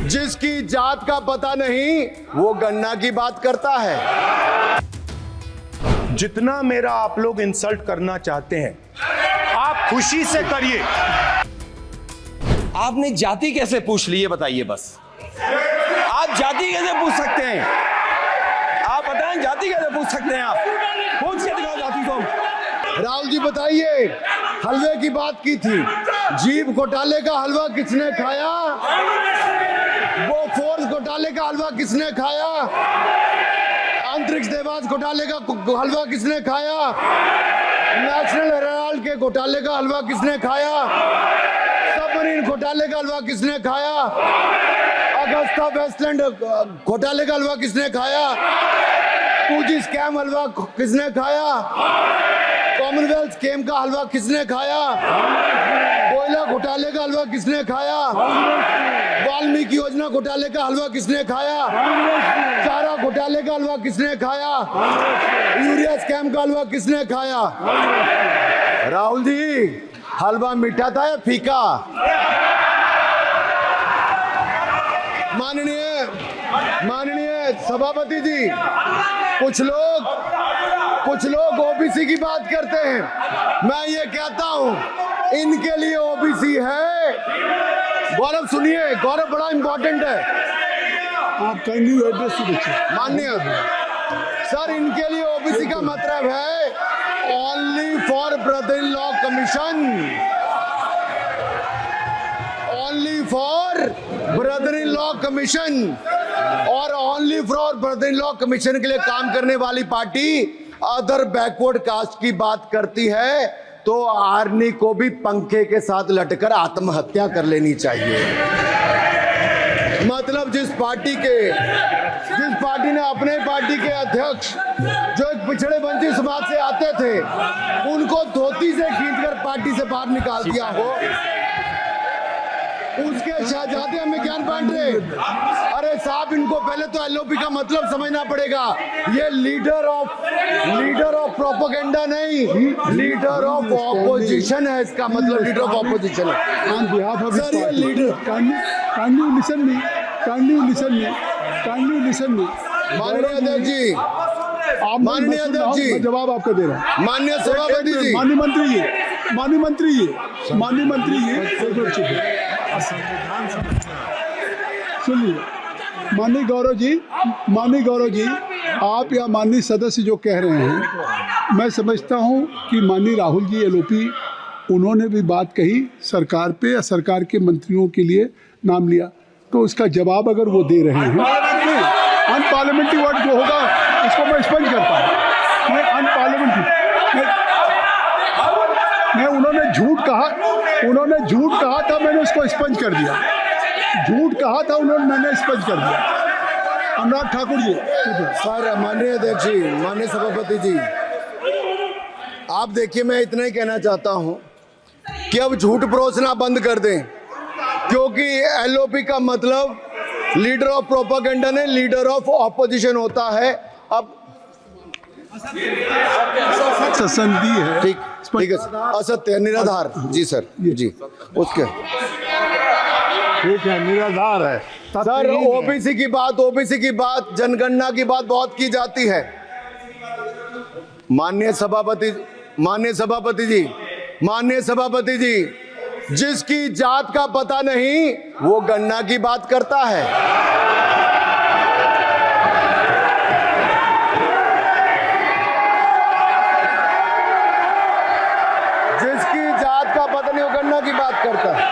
जिसकी जात का पता नहीं वो गन्ना की बात करता है। जितना मेरा आप लोग इंसल्ट करना चाहते हैं आप खुशी से करिए। आपने जाति कैसे पूछ ली ये बताइए बस। आप जाति कैसे पूछ सकते हैं? आप बताएं जाति कैसे पूछ सकते हैं? आप पूछ के दिखाओ जाति को। राहुल जी बताइए, हलवे की बात की थी, जीप घोटाले का हलवा किसने खाया? वो फोर्स घोटाले का हलवा किसने खाया? अंतरिक्ष देवास घोटाले का हलवा किसने खाया? नेशनल हेराल्ड के घोटाले का हलवा किसने खाया? सबमरीन घोटाले का हलवा किसने खाया? अगस्ता वेस्टलैंड घोटाले का हलवा किसने खाया? पूजी स्कैम हलवा किसने खाया? कॉमनवेल्थ स्कीम का हलवा किसने खाया? कोयला घोटाले का हलवा किसने खाया? वाल्मीकि योजना घोटाले का हलवा किसने खाया? चारा घोटाले का हलवा किसने खाया? यूरिया स्कैम का हलवा किसने खाया? राहुल जी, हलवा मीठा था या फीका? माननीय सभापति जी, कुछ लोग ओबीसी की बात करते हैं। मैं ये कहता हूं इनके लिए ओबीसी है। गौरव सुनिए, गौरव बड़ा इंपॉर्टेंट है। आप काइंडली एड्रेस दीजिए। माननीय सर, इनके लिए ओबीसी का मतलब है only for brother in law commission, only for brother in law commission. और only for brother in law commission के लिए काम करने वाली पार्टी अदर बैकवर्ड कास्ट की बात करती है तो आर्मी को भी पंखे के साथ लटकर आत्महत्या कर लेनी चाहिए। मतलब जिस पार्टी ने अपने पार्टी के अध्यक्ष जो एक पिछड़े वंचित समाज से आते थे उनको धोती से खींचकर पार्टी से बाहर निकाल दिया हो, उसके शहजादे हमें ज्ञान बांट रहे। अरे साहब, इनको पहले तो एलओपी का मतलब समझना पड़ेगा। ये लीडर ऑफ प्रोपेगेंडा नहीं, लीडर ऑफ ऑपोजिशन है। इसका मतलब लीडर ऑफ ऑपोजिशन है। सर ये लीडर काइंडली लिसन मी। माननीय अध्यक्ष जी, माननीय अध्यक्ष जी, मैं जवाब आपको दे रहा हूँ। माननीय सभापति जी, माननीय मंत्री जी सुनिए। माननीय गौरव जी, आप या माननीय सदस्य जो कह रहे हैं, मैं समझता हूं कि माननीय राहुल जी एलओपी उन्होंने भी बात कही सरकार पे या सरकार के मंत्रियों के लिए नाम लिया, तो उसका जवाब अगर वो दे रहे हैं, अनपार्लियामेंट्री वर्ड जो होगा उसको मैं स्पष्ट करता हूँ। मैं अनपार्लियामेंट्री उन्होंने झूठ कहा था, मैंने उसको स्पष्ट कर दिया। झूठ कहा था मैंने स्पष्ट कर दिया। अनुराग ठाकुर जी। सर, माननीय अध्यक्ष जी, माननीय सभापति जी, आप देखिए, मैं इतना ही कहना चाहता हूं कि अब झूठ परोसना बंद कर दें, क्योंकि एलओपी का मतलब लीडर ऑफ प्रोपेगेंडा नहीं, लीडर ऑफ ऑपोजिशन होता है। अब संधि है, ठीक है, असत्य निराधार। जी सर, जी उसके ठीक है, निराधार है सर। ओबीसी की बात, जनगणना की बात बहुत की जाती है। माननीय सभापति जी, जिसकी जात का पता नहीं वो गन्ना की बात करता है। जिसकी जात का पता नहीं वो गन्ना की बात करता है।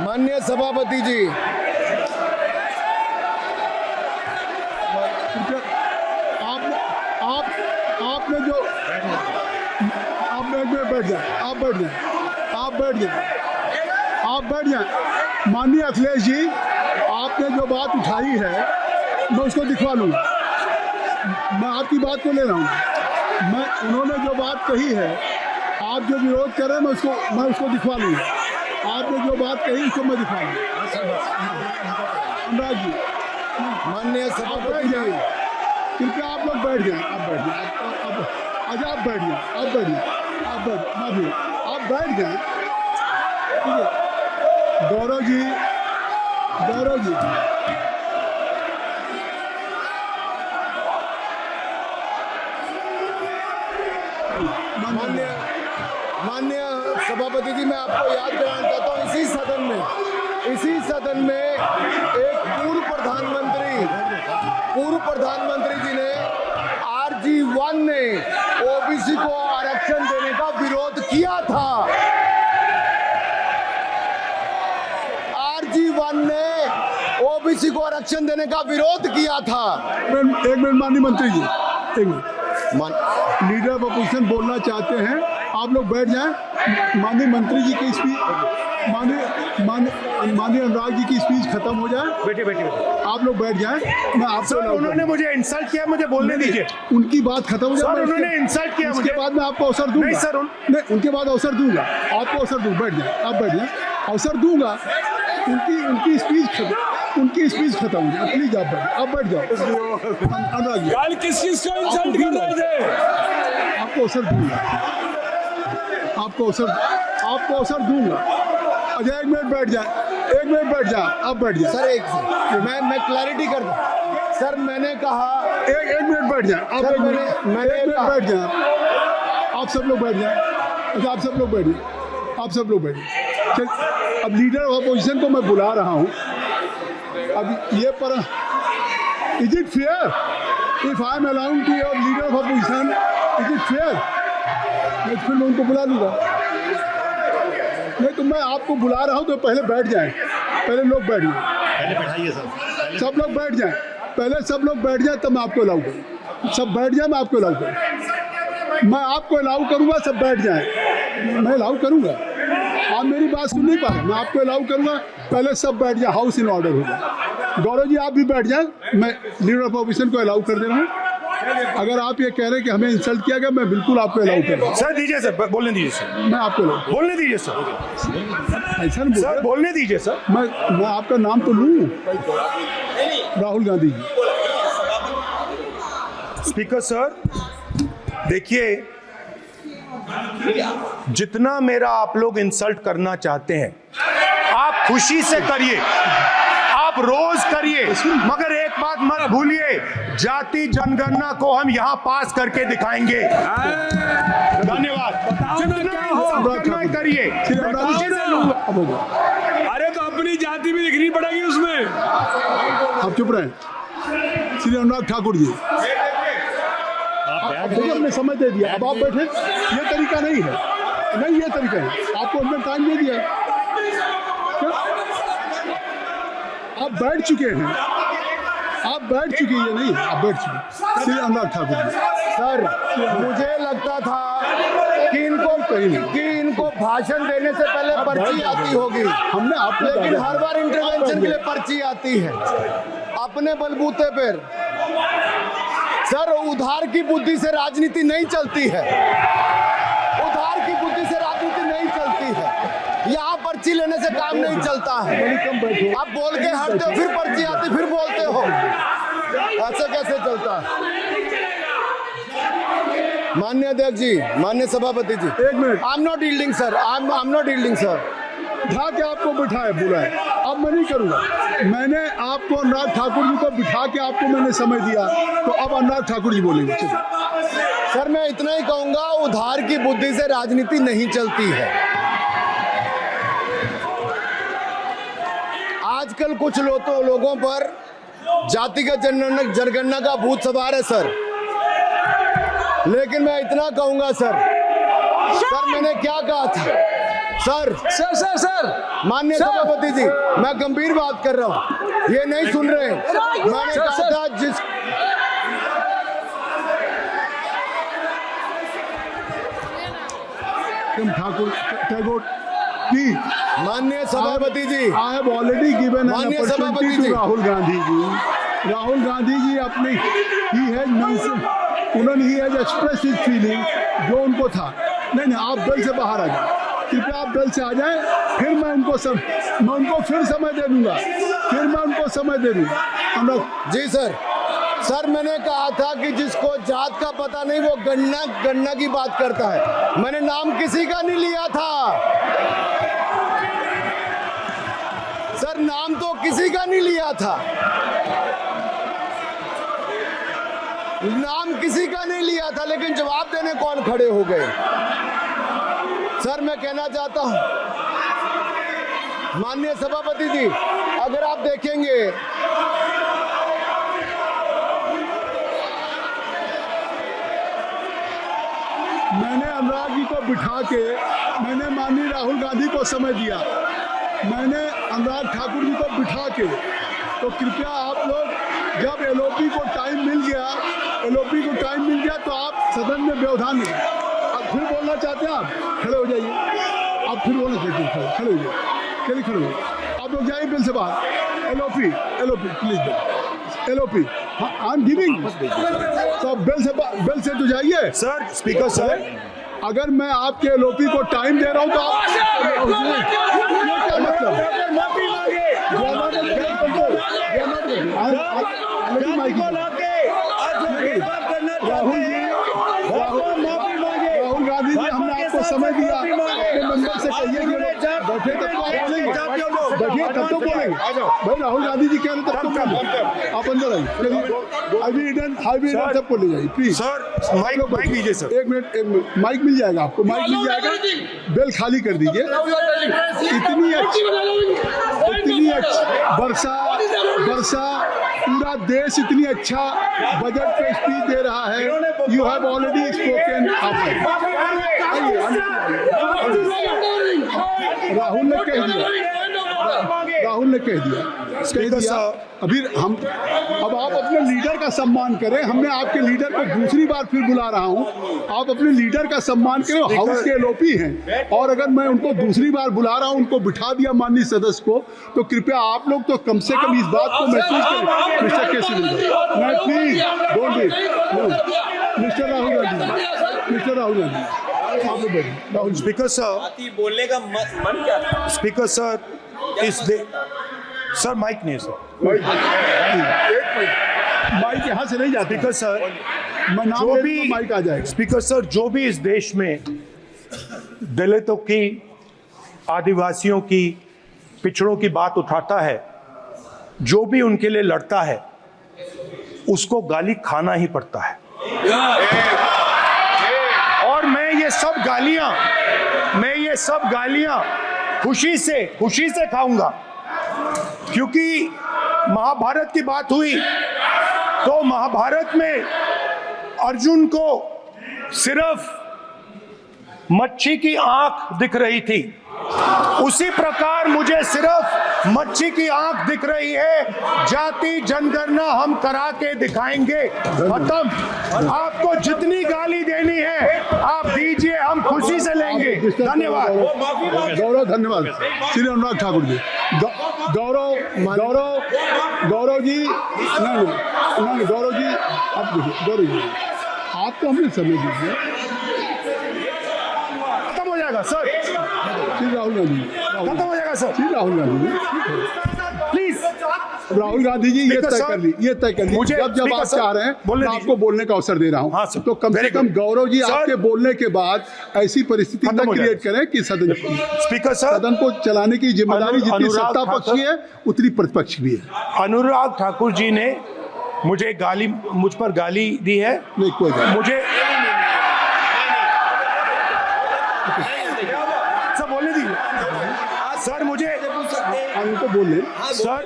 माननीय सभापति जी, आपने जो आप बैठ जाए। माननीय अखिलेश जी, आपने जो बात उठाई है मैं उसको दिखवा लूँगा। मैं आपकी बात को ले रहा हूँ। उन्होंने जो बात कही है, आप जो विरोध कर रहे हैं, मैं उसको दिखवा लूँगा। आपने जो बात कही उसको मैं दिखवा लूँगा। अनुराग जी, माननीय सभापति जी, कृपया आप लोग बैठ जाएं, आप बैठ जाएं, अच्छा आप बैठ जाएं, आप बैठ जाएं, माफी, आप बैठ जाएं, ठीक है। गौरव जी, माननीय सभापति जी, मैं आपको याद कराना चाहता हूँ, इसी सदन में एक पूर्व प्रधानमंत्री जी ने RG1 ने ओबीसी को आरक्षण देने का विरोध किया था। RG1 ने ओबीसी को आरक्षण देने का विरोध किया था। एक मिनट माननीय मंत्री जी, एक मिनट। लीडर ऑफ अपोजिशन बोलना चाहते हैं, आप लोग बैठ जाएं। माननीय मंत्री जी की स्पीच, माननीय अनुराग जी की स्पीच खत्म हो जाए। बैठिए बैठिए। आप लोग बैठ जाएं। मैं आपसे सर उन्होंने मुझे इंसल्ट किया, मुझे बोलने दीजिए। उनकी बात खत्म हो जाए। सर उन्होंने इंसल्ट किया मुझे। उसके बाद मैं आपको अवसर दूंगा। नहीं सर, नहीं, उनके बाद अवसर दूंगा, आपको अवसर दूंगा। बैठ जाए, आप बैठ जाए, अवसर दूंगा। उनकी स्पीच खत्म हो जाए। प्लीज आप बैठ जाओ। अनुराग जी, कल किस चीज को इंसल्ट कर रहे थे? आपको अवसर दूंगा, आपको अवसर दूंगा। अच्छा एक मिनट बैठ जाए, आप बैठ जाए। सर मैं क्लैरिटी कर दूं। सर मैंने कहा एक मिनट बैठ जाए, आप सर, एक मिनट बैठ जाए। आप सब लोग बैठ जाए। अच्छा आप सब लोग बैठिए। चल, अब लीडर ऑफ अपोजिशन को मैं बुला रहा हूँ। अब ये पर is it fair if I am allowed to your leader of opposition, is it fair? मैं फिर मैं उनको बुला लूँगा। नहीं तो मैं आपको बुला रहा हूँ तो पहले बैठ जाएं। पहले लोग बैठ जाएं। पहले बैठाइए सर। सब लोग बैठ जाएं। पहले सब लोग बैठ जाएं तब मैं आपको अलाउ करूँ। सब बैठ जाएं, मैं आपको अलाउ करूँ। मैं आपको अलाउ करूँगा, सब बैठ जाएं। मैं अलाउ करूँगा। आप मेरी बात सुन नहीं पा रहे। मैं आपको अलाउ करूँगा, पहले सब बैठ जाए, हाउस इन ऑर्डर होगा। गौरव जी आप भी बैठ जाएं। मैं लीडर ऑफ अपोजिशन को अलाउ कर दे रहा हूँ। अगर आप ये कह रहे हैं कि हमें इंसल्ट किया गया, मैं बिल्कुल आपको अलाउ करूँगा। सर दीजिए सर, बोलने दीजिए सर। मैं आपको अलाउ, बोलने दीजिए सर। ऐसा नहीं सर बोलने दीजिए सर। मैं आपका नाम तो लूँ। राहुल गांधी जी। स्पीकर सर देखिए, जितना मेरा आप लोग इंसल्ट करना चाहते हैं आप खुशी से करिए, आप रोज करिए, मगर एक बात मत भूलिए, जाति जनगणना को हम यहां पास करके दिखाएंगे। धन्यवाद। जितना इंसल्ट करना करिए, मैं खुशी से लूंगा। अरे तो अपनी जाति भी लिखनी पड़ेगी उसमें। आप चुप रहे। श्री अनुराग ठाकुर जी, हमने समय दे दिया, अब आप बैठे। ये तरीका नहीं है, ये तरीका है। आपको हमने टाइम दे दिया। आप बैठ चुके हैं, आप बैठ चुके हैं। नहीं, आप बैठ चुके। श्री अनुराग ठाकुर जी। सर मुझे लगता था कि इनको भाषण देने से पहले पर्ची आती होगी। हमने आपको, लेकिन हर बार इंटरवेंशन के लिए पर्ची आती है अपने बलबूते पर। सर उधार की बुद्धि से राजनीति नहीं चलती है। यहाँ पर्ची लेने से काम नहीं चलता है। आप बोल के हटते हो, फिर पर्ची आती, फिर बोलते हो। ऐसे कैसे चलता है? माननीय अध्यक्ष जी, माननीय सभापति जी, एक minute. I am not yielding sir, I am not yielding sir. बिठा के आपको बिठाया, बुलाया। अब मैं नहीं करूँगा। मैंने आपको अनुराग ठाकुर जी को बिठा के आपको मैंने समय दिया, तो अब अनुराग ठाकुर जी बोलेंगे। सर मैं इतना ही कहूँगा, उधार की बुद्धि से राजनीति नहीं चलती है। आजकल कुछ लोगों पर जातिगत जनगणना का भूत सवार है सर। लेकिन मैं इतना कहूंगा सर, मैंने क्या कहा था सर? माननीय सभापति जी, मैं गंभीर बात कर रहा हूं, ये नहीं सुन रहे। मैंने कहा था ठाकुर टैगोर जी, माननीय सभापति ji, I have already given an opportunity to Rahul Gandhi ji. Rahul Gandhi ji अपनी उन्होंने ही हैज एक्सप्रेस हिज फीलिंग, जो उनको था। नहीं, आप दल से बाहर आ जाए, कृपया आप दल से आ जाए। फिर मैं उनको फिर समय दे दूंगा। जी सर। सर मैंने कहा था कि जिसको जात का पता नहीं वो गन्ना गन्ना की बात करता है। मैंने नाम किसी का नहीं लिया था सर, नाम तो किसी का नहीं लिया था, नाम किसी का नहीं लिया था, लेकिन जवाब देने कौन खड़े हो गए। सर मैं कहना चाहता हूं माननीय सभापति जी, अगर आप देखेंगे मैंने अनुराग जी को बिठा के मैंने माननीय राहुल गांधी को समय दिया, मैंने अनुराग ठाकुर जी को बिठा के, तो कृपया आप लोग जब एलओपी को टाइम मिल गया तो आप सदन में व्यवधान नहीं। अब फिर बोलना चाहते हैं आप, खड़े हो जाइए। आप फिर बोलना चाहते हैं, खड़े हो जाइए, खड़े हो आप लोग जाइए बिल से बाहर। LOP please, LOP I am giving, तो बिल से तो जाइए। सर स्पीकर सर, अगर मैं आपके एलओपी को टाइम दे रहा हूं तो आप ये क्या मतलब? राहुल गांधी जी, हमने आपको समय दिया, अपने मेंबर से कहिए कि बैठे तब तो आप बोलेंगे, बैठिए तब तो बोलेंगे भाई। राहुल गांधी जी कह रहे तब तो बोलेंगे, आप अंदर आइए। हाईवे तब बोले जाइए प्लीज। सर माइक दीजिए सर। एक मिनट माइक मिल जाएगा आपको, माइक मिल जाएगा, बेल खाली कर दीजिए। इतनी अच्छी वर्षा पूरा देश इतनी अच्छा बजट पे स्पीच दे रहा है। You have already spoken. Rahul ने कह दिया अभी हम, अब आप अपने लीडर का सम्मान करें। हमने आपके लीडर को दूसरी बार फिर बुला रहा हूं, आप अपने लीडर का सम्मान करें। हाउस के एलओपी हैं और अगर मैं उनको दूसरी बार बुला रहा हूं, उनको बिठा दिया माननीय सदस्य को, तो कृपया आप लोग तो कम से कम इस बात को महसूस करें। Mister KC please don't be mister Rahul Gandhi आप लोग बैठिए। स्पीकर सर, बोलने का मन क्या था? स्पीकर सर, सर माइक नहीं है सर, माइक यहाँ से नहीं जाता। स्पीकर सर, मैं नाम जो ले भी तो माइक आ जाएगा। स्पीकर सर, जो भी इस देश में दलितों की, आदिवासियों की, पिछड़ों की बात उठाता है, जो भी उनके लिए लड़ता है, उसको गाली खाना ही पड़ता है। और मैं ये सब गालियां खुशी से खाऊंगा, क्योंकि महाभारत की बात हुई तो महाभारत में अर्जुन को सिर्फ मच्छी की आंख दिख रही थी, उसी प्रकार मुझे सिर्फ मच्छी की आंख दिख रही है। जाति जनगणना हम करा के दिखाएंगे। खत्म। आपको जितनी गाली देनी है आप दीजिए, हम खुशी से लेंगे। धन्यवाद। गौरव, धन्यवाद श्री अनुराग ठाकुर जी। गौरव जी, नहीं गौरव जी, आप देखिए गौरव जी, आपको हमने समय दीजिए। खत्म हो जाएगा सर, श्री राहुल गांधी, खत्म हो जाएगा सर, श्री राहुल गांधी प्लीज। राहुल गांधी जी, ये तय कर ली। मुझे जब आप चाह रहे हैं, मैं आपको बोलने का अवसर दे रहा हूँ। हाँ सर, तो कम से कम गौरव जी आपके बोलने के बाद ऐसी परिस्थिति न क्रिएट करें कि स्पीकर सर, सदन को चलाने की जिम्मेदारी जितनी सत्ता पक्ष की है उतनी प्रतिपक्ष भी है। अनुराग ठाकुर जी ने मुझ पर गाली दी है। नहीं, कोई गाली मुझे सर बोलने दीजिए सर, मुझे उनको बोले सर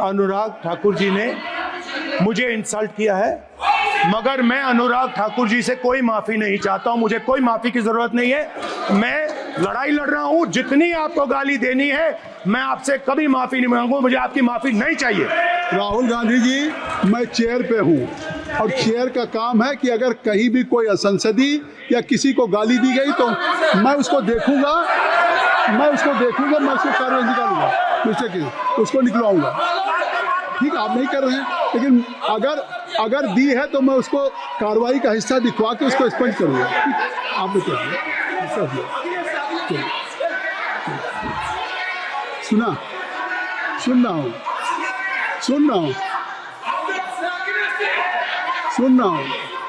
अनुराग ठाकुर जी ने मुझे इंसल्ट किया है, मगर मैं अनुराग ठाकुर जी से कोई माफी नहीं चाहता हूं। मुझे कोई माफी की जरूरत नहीं है। मैं लड़ाई लड़ रहा हूं। जितनी आपको गाली देनी है मैं आपसे कभी माफी नहीं मांगूंगा। मुझे आपकी माफी नहीं चाहिए। राहुल गांधी जी, मैं चेयर पे हूं और चेयर का काम है कि अगर कहीं भी कोई असंसदीय या किसी को गाली दी गई तो मैं उसको देखूंगा, मैं उसको कार्रवाई निकालूंगा, मिस्टर के उसको निकलवाऊंगा। ठीक, आप नहीं कर रहे हैं, लेकिन अगर दी है तो मैं उसको कार्रवाई का हिस्सा दिखवा के उसको स्पष्ट करूंगा। आप लोग सुन रहा हूँ सुन रहा हूँ,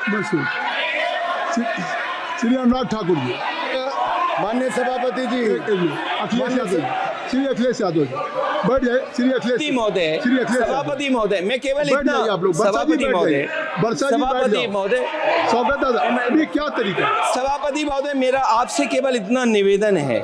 मैं सुन। श्री अनुराग ठाकुर जी, माननीय सभापति जी, एक मिनट, अखिलेश यादव जी, श्री अखिलेश यादव जी, बैठ जाए। श्री अखिलेश महोदय, श्री अखिलेश सभापति महोदय, मैं केवल बैठ इतना, जाइए आप लोग। सभापति महोदय, सभापति महोदय, स्वागत दादा, अभी क्या तरीका है? सभापति महोदय, मेरा आपसे केवल इतना निवेदन है,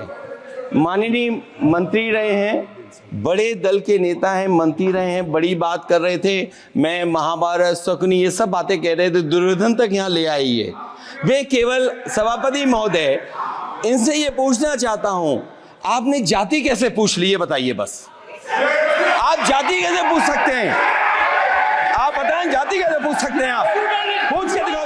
माननीय मंत्री रहे हैं, बड़े दल के नेता हैं, मंत्री रहे हैं, बड़ी बात कर रहे थे, मैं महाभारत शकुनी ये सब बातें कह रहे थे, दुर्योधन तक यहाँ ले आई है। मैं केवल सभापति महोदय इनसे ये पूछना चाहता हूं, आपने जाति कैसे पूछ ली, ये बताइए बस। आप जाति कैसे पूछ सकते हैं? आप बताएं, जाति कैसे पूछ सकते हैं? आप पूछ के दिखाओ।